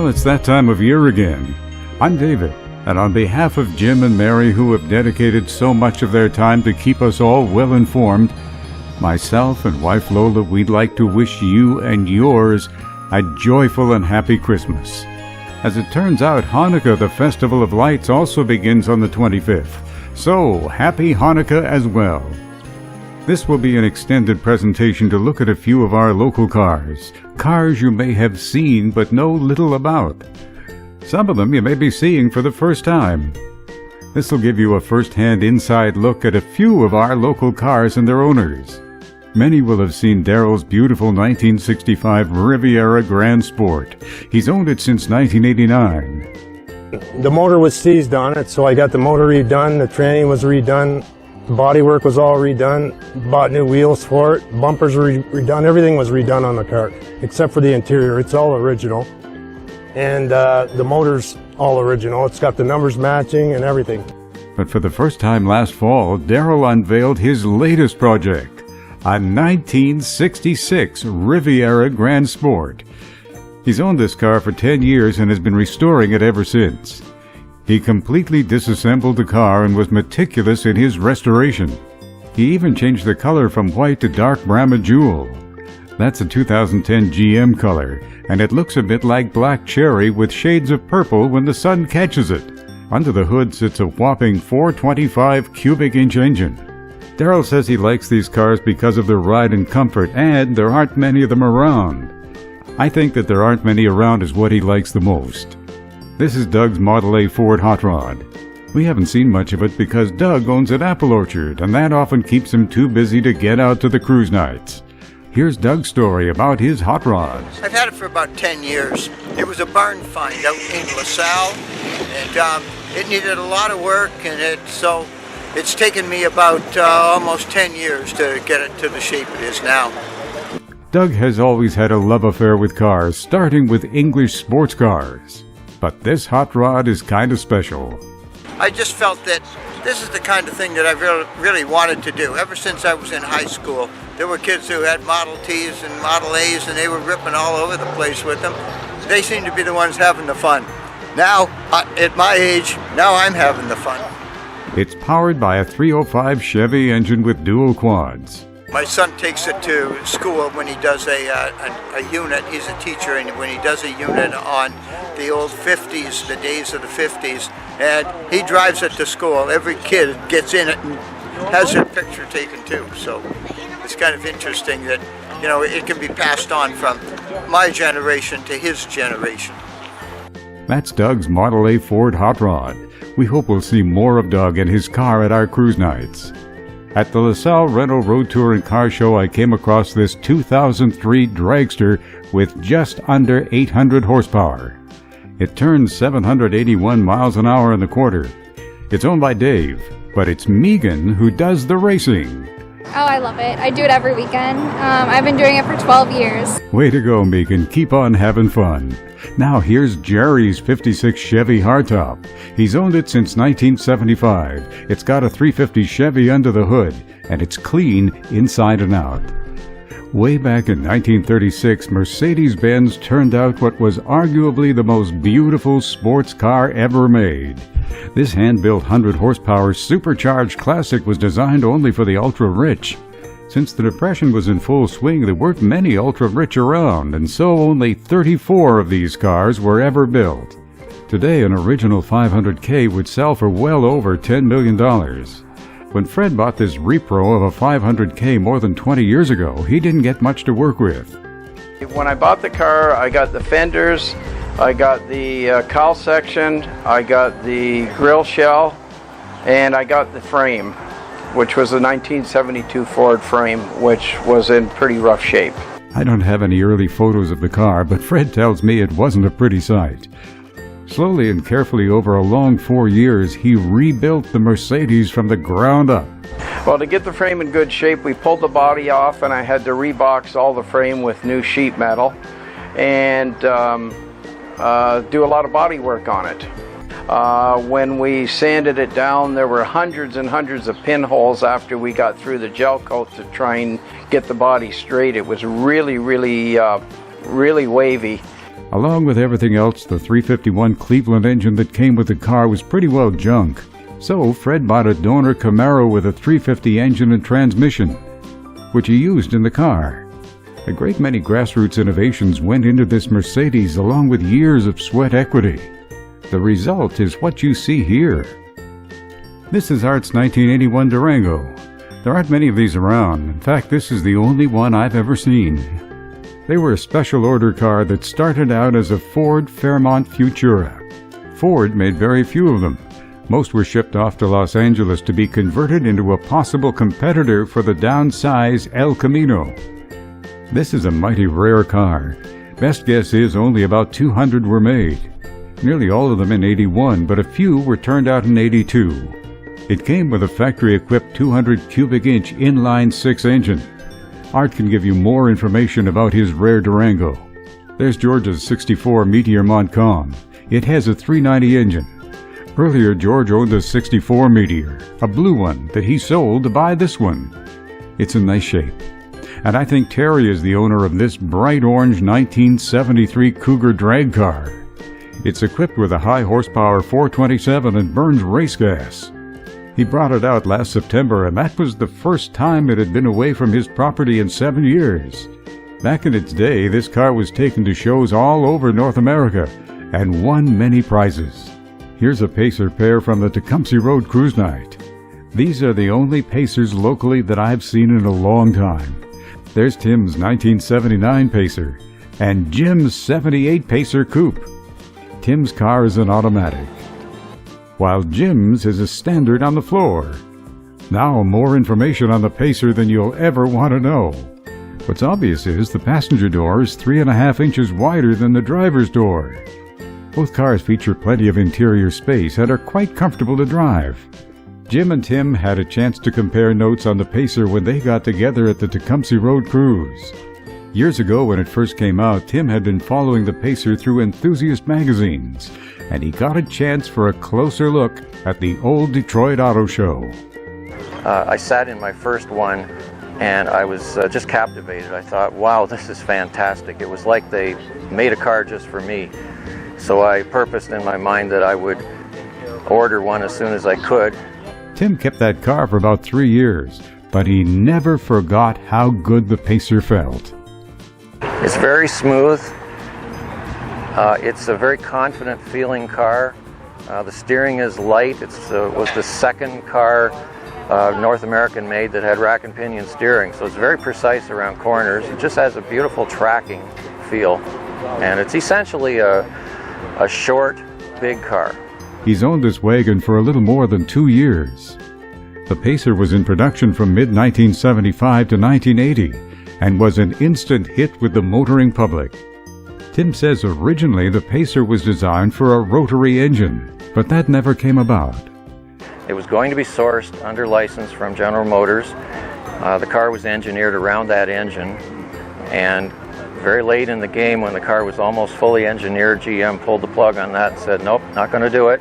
Well, it's that time of year again. I'm David, and on behalf of Jim and Mary, who have dedicated so much of their time to keep us all well informed, myself and wife Lola, we'd like to wish you and yours a joyful and happy Christmas. As it turns out, Hanukkah, the Festival of Lights, also begins on the 25th. So, happy Hanukkah as well. This will be an extended presentation to look at a few of our local cars. Cars you may have seen but know little about. Some of them you may be seeing for the first time. This will give you a first-hand inside look at a few of our local cars and their owners. Many will have seen Daryl's beautiful 1965 Riviera Grand Sport. He's owned it since 1989. The motor was seized on it, so I got the motor redone, the tranny was redone, the bodywork was all redone, bought new wheels for it, bumpers were redone, everything was redone on the car, except for the interior. It's all original. And the motor's all original. It's got the numbers matching and everything. But for the first time last fall, Daryl unveiled his latest project, a 1966 Riviera Grand Sport. He's owned this car for 10 years and has been restoring it ever since. He completely disassembled the car and was meticulous in his restoration. He even changed the color from white to dark Brahma Jewel. That's a 2010 GM color, and it looks a bit like black cherry with shades of purple when the sun catches it. Under the hood sits a whopping 425 cubic inch engine. Daryl says he likes these cars because of their ride and comfort, and there aren't many of them around. I think that there aren't many around is what he likes the most. This is Doug's Model A Ford Hot Rod. We haven't seen much of it because Doug owns an apple orchard, and that often keeps him too busy to get out to the cruise nights. Here's Doug's story about his hot rods. I've had it for about 10 years. It was a barn find out in LaSalle, and it needed a lot of work, and so it's taken me about almost 10 years to get it to the shape it is now. Doug has always had a love affair with cars, starting with English sports cars. But this hot rod is kind of special. I just felt that this is the kind of thing that I really wanted to do. Ever since I was in high school, there were kids who had Model Ts and Model As, and they were ripping all over the place with them. They seemed to be the ones having the fun. Now, at my age, now I'm having the fun. It's powered by a 305 Chevy engine with dual quads. My son takes it to school when he does a unit. He's a teacher, and when he does a unit on the old 50s, the days of the 50s, and he drives it to school. Every kid gets in it and has their picture taken too. So it's kind of interesting that, you know, it can be passed on from my generation to his generation. That's Doug's Model A Ford Hot Rod. We hope we'll see more of Doug and his car at our cruise nights. At the LaSalle Rental Road Tour and Car Show, I came across this 2003 dragster with just under 800 horsepower. It turns 781 miles an hour in the quarter. It's owned by Dave, but it's Megan who does the racing. Oh, I love it. I do it every weekend. I've been doing it for 12 years. Way to go, Megan. Keep on having fun. Now here's Jerry's 56 Chevy hardtop. He's owned it since 1975. It's got a 350 Chevy under the hood, and it's clean inside and out. Way back in 1936, Mercedes-Benz turned out what was arguably the most beautiful sports car ever made. This hand-built 100-horsepower supercharged classic was designed only for the ultra-rich. Since the Depression was in full swing, there weren't many ultra-rich around, and so only 34 of these cars were ever built. Today, an original 500K would sell for well over $10 million. When Fred bought this repro of a 500K more than 20 years ago, he didn't get much to work with. When I bought the car, I got the fenders, I got the cowl section, I got the grill shell, and I got the frame, which was a 1972 Ford frame, which was in pretty rough shape. I don't have any early photos of the car, but Fred tells me it wasn't a pretty sight. Slowly and carefully over a long 4 years, he rebuilt the Mercedes from the ground up. Well, to get the frame in good shape, we pulled the body off, and I had to rebox all the frame with new sheet metal and do a lot of body work on it. When we sanded it down, there were hundreds and hundreds of pinholes after we got through the gel coat to try and get the body straight. It was really wavy. Along with everything else, the 351 Cleveland engine that came with the car was pretty well junk. So Fred bought a donor Camaro with a 350 engine and transmission, which he used in the car. A great many grassroots innovations went into this Mercedes along with years of sweat equity. The result is what you see here. This is Art's 1981 Durango. There aren't many of these around. In fact, this is the only one I've ever seen. They were a special order car that started out as a Ford Fairmont Futura. Ford made very few of them. Most were shipped off to Los Angeles to be converted into a possible competitor for the downsized El Camino. This is a mighty rare car. Best guess is only about 200 were made. Nearly all of them in 81, but a few were turned out in 82. It came with a factory-equipped 200 cubic inch inline-six engine. Art can give you more information about his rare Durango. There's George's 64 Meteor Montcalm. It has a 390 engine. Earlier, George owned a 64 Meteor, a blue one that he sold to buy this one. It's in nice shape. And I think Terry is the owner of this bright orange 1973 Cougar drag car. It's equipped with a high horsepower 427 and burns race gas. He brought it out last September, and that was the first time it had been away from his property in 7 years. Back in its day, this car was taken to shows all over North America and won many prizes. Here's a Pacer pair from the Tecumseh Road Cruise Night. These are the only Pacers locally that I've seen in a long time. There's Tim's 1979 Pacer and Jim's 78 Pacer Coupe. Tim's car is an automatic, while Jim's is a standard on the floor. Now more information on the Pacer than you'll ever want to know. What's obvious is the passenger door is 3.5 inches wider than the driver's door. Both cars feature plenty of interior space and are quite comfortable to drive. Jim and Tim had a chance to compare notes on the Pacer when they got together at the Tecumseh Road Cruise. Years ago when it first came out, Tim had been following the Pacer through enthusiast magazines, and he got a chance for a closer look at the old Detroit Auto Show. I sat in my first one and I was just captivated. I thought, wow, this is fantastic. It was like they made a car just for me. So I purposed in my mind that I would order one as soon as I could. Tim kept that car for about 3 years, but he never forgot how good the Pacer felt. It's very smooth. It's a very confident feeling car. The steering is light. It was the second car North American made that had rack and pinion steering, so it's very precise around corners. It just has a beautiful tracking feel, and it's essentially a short, big car. He's owned this wagon for a little more than 2 years. The Pacer was in production from mid-1975 to 1980 and was an instant hit with the motoring public. Tim says originally the Pacer was designed for a rotary engine, but that never came about. It was going to be sourced under license from General Motors. The car was engineered around that engine, and very late in the game, when the car was almost fully engineered, GM pulled the plug on that and said, nope, not going to do it.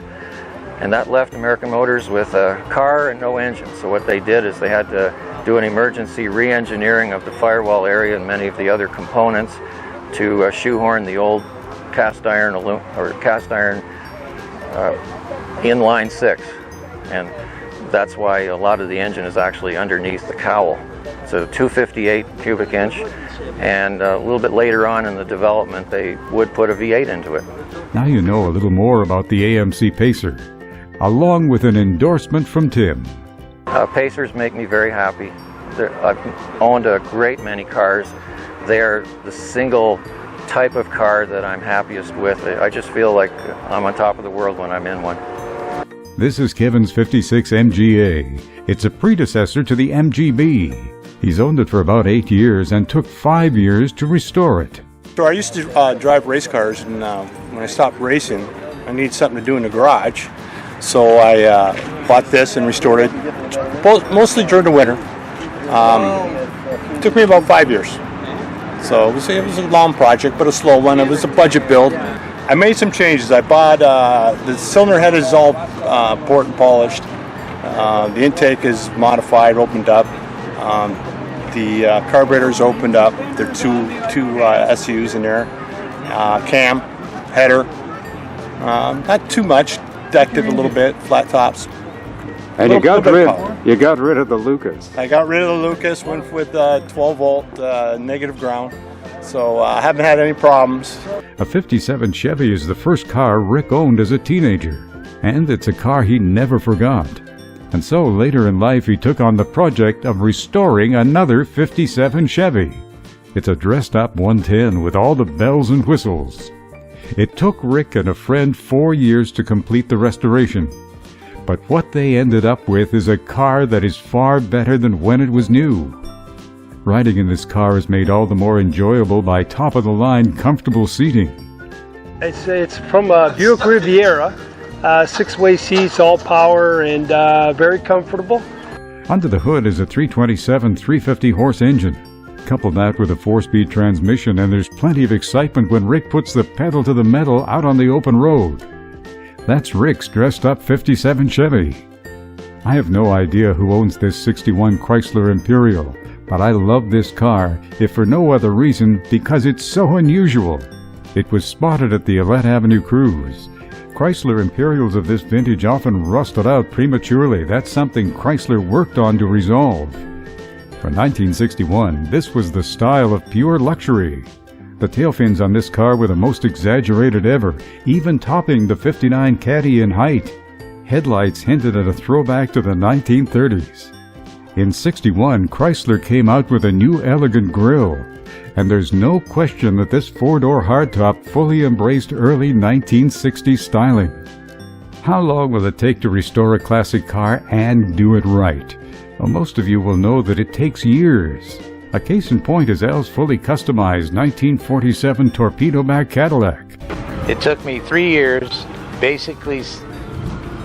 And that left American Motors with a car and no engine. So what they did is they had to do an emergency re-engineering of the firewall area and many of the other components to shoehorn the old cast iron inline six. And that's why a lot of the engine is actually underneath the cowl. It's a 258 cubic inch, and a little bit later on in the development they would put a V8 into it. Now you know a little more about the AMC Pacer, along with an endorsement from Tim. Pacers make me very happy. I've owned a great many cars. They're the single type of car that I'm happiest with. I just feel like I'm on top of the world when I'm in one. This is Kevin's 56 MGA. It's a predecessor to the MGB. He's owned it for about 8 years and took 5 years to restore it. So I used to drive race cars, and when I stopped racing, I needed something to do in the garage. So I bought this and restored it, mostly during the winter. It took me about 5 years. So it was a long project, but a slow one. It was a budget build. I made some changes. I bought the cylinder head is all port and polished. The intake is modified, opened up. The carburetor's opened up. There are two SUs in there, cam, header. Not too much, decked it a little bit, flat tops. And you got Little bit of power. rid of the Lucas. I got rid of the Lucas, went with 12 volt negative ground, so I haven't had any problems. A 57 Chevy is the first car Rick owned as a teenager, and it's a car he never forgot. And so later in life he took on the project of restoring another 57 Chevy. It's a dressed-up 110 with all the bells and whistles. It took Rick and a friend 4 years to complete the restoration. But what they ended up with is a car that is far better than when it was new. Riding in this car is made all the more enjoyable by top-of-the-line comfortable seating. It's from Buick Riviera, 6-way seats, all power, and very comfortable. Under the hood is a 327 350-horse engine. Couple that with a 4-speed transmission and there's plenty of excitement when Rick puts the pedal to the metal out on the open road. That's Rick's dressed-up 57 Chevy. I have no idea who owns this 61 Chrysler Imperial, but I love this car, if for no other reason, because it's so unusual. It was spotted at the Alette Avenue Cruise. Chrysler Imperials of this vintage often rusted out prematurely. That's something Chrysler worked on to resolve. For 1961, this was the style of pure luxury. The tail fins on this car were the most exaggerated ever, even topping the 59 Caddy in height. Headlights hinted at a throwback to the 1930s. In 61, Chrysler came out with a new elegant grille, and there's no question that this 4-door hardtop fully embraced early 1960s styling. How long will it take to restore a classic car and do it right? Well, most of you will know that it takes years. A case in point is Al's fully customized 1947 torpedo-back Cadillac. It took me 3 years, basically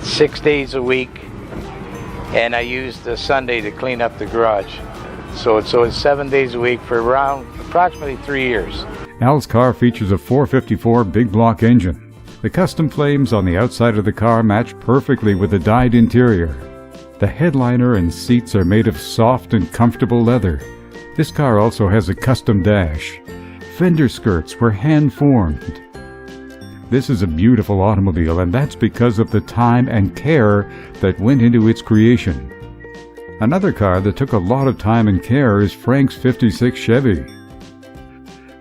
6 days a week, and I used the Sunday to clean up the garage. So it's 7 days a week for around approximately 3 years. Al's car features a 454 big block engine. The custom flames on the outside of the car match perfectly with the dyed interior. The headliner and seats are made of soft and comfortable leather. This car also has a custom dash. Fender skirts were hand-formed. This is a beautiful automobile, and that's because of the time and care that went into its creation. Another car that took a lot of time and care is Frank's 56 Chevy.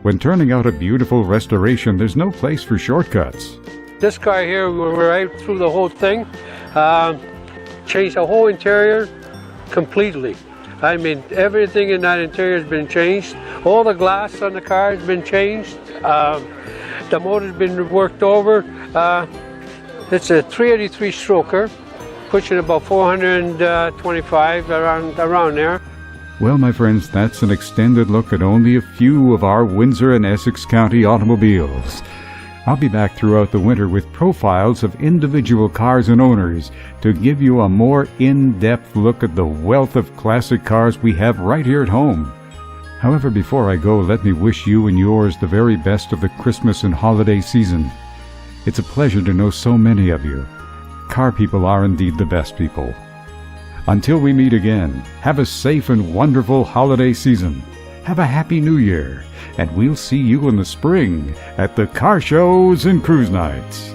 When turning out a beautiful restoration, there's no place for shortcuts. This car here, we were right through the whole thing, changed the whole interior completely. I mean, everything in that interior has been changed. All the glass on the car has been changed. The motor's been worked over. It's a 383 stroker, pushing about 425 around there. Well, my friends, that's an extended look at only a few of our Windsor and Essex County automobiles. I'll be back throughout the winter with profiles of individual cars and owners to give you a more in-depth look at the wealth of classic cars we have right here at home. However, before I go, let me wish you and yours the very best of the Christmas and holiday season. It's a pleasure to know so many of you. Car people are indeed the best people. Until we meet again, have a safe and wonderful holiday season. Have a happy new year, and we'll see you in the spring at the car shows and cruise nights.